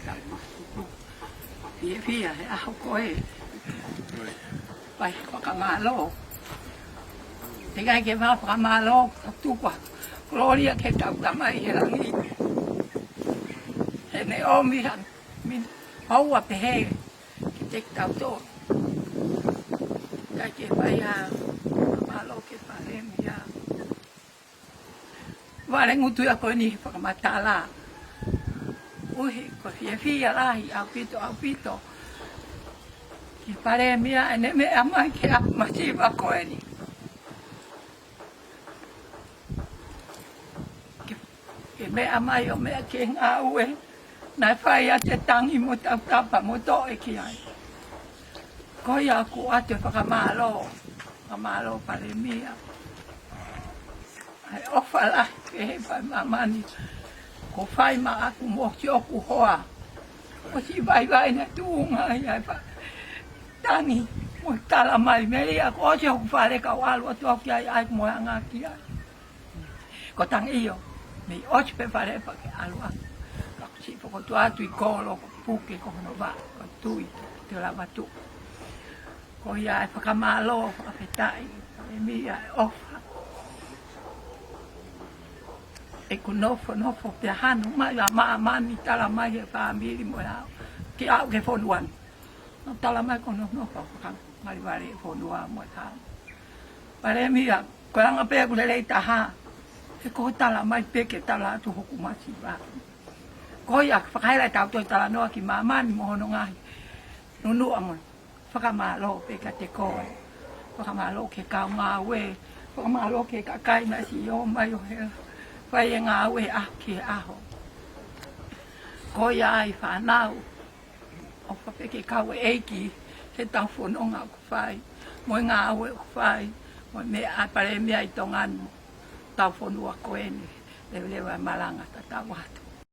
ตังพี่ให้เอาก้อยไปปากมาโลกที่ไงเก็บมาปากมาโลกทุกวันโรเรียกให้จับทำไมเห็นอะไรเห็นในอ้อมมีทันมีเพราะว่าไปให้เด็กเต่าโตได้เก็บไปยามาโลกเก็บไปเล่มยาว่าอะไรงูตัวคนนี้ปากมาตาลาอุ้ยก็พี่อะไรเอาพี่โตเก็บไปเล่มยาเนี่ยไม่เอามาเก็บมาชีบคนนี้ไม่อามาอยู่ไม่เก่งเอาเว้ยนายไฟอยากจะตั้งอิมุตตาปะมุตโตไอ้ขี้ไอ้ก็อยากกูอาจจะพามาโลปาเลมีอ่ะไอ้ออฟอะไรเฮ้ยไปมานี่กูไฟมากูหมกเชือกกูหัวกูชีใบเนี่ยตู้ไงไอ้ปะตานี่มุตตาละไม่ไม่เรียกก็เชือกไฟเลยก็ว่าลูกตัวใหญ่ไอ้หมวยงาขี้ไอ้ก็ตั้งอีกmi oggi per fare perché allora sì poco tu altri colo pucchi come non va tu te la va tu poi hai fa camalo affettai e mia offa e con no fo piano ma mi ta la mai fa mi mo la che fo duan non ta la mai con no fa mai vari fo duan mo ta pare mia quella ape con le ta haก็ตาละไม่เป๊กตาละทุกข์มาสิบ้าก็อยากฟักให้ไรตามตัวตาละนอกิมามันมโหนงายนุ่งมันฟักมาโลเปกเตโกยฟักมาโลเกกาวมาเวฟักมาโลเกกไก่มาสิโยมมาโยเฮไฟยังอาเวอะเกอาโหก็ยายฝาหน้าออกไปเกกาวเอกีเห็นตาฝนองอาไฟมวยงาเวไฟมวยเมอาไปเมียตรงนั้นตาฝนวัวโกเอนเลวๆมาลังตาตาวัด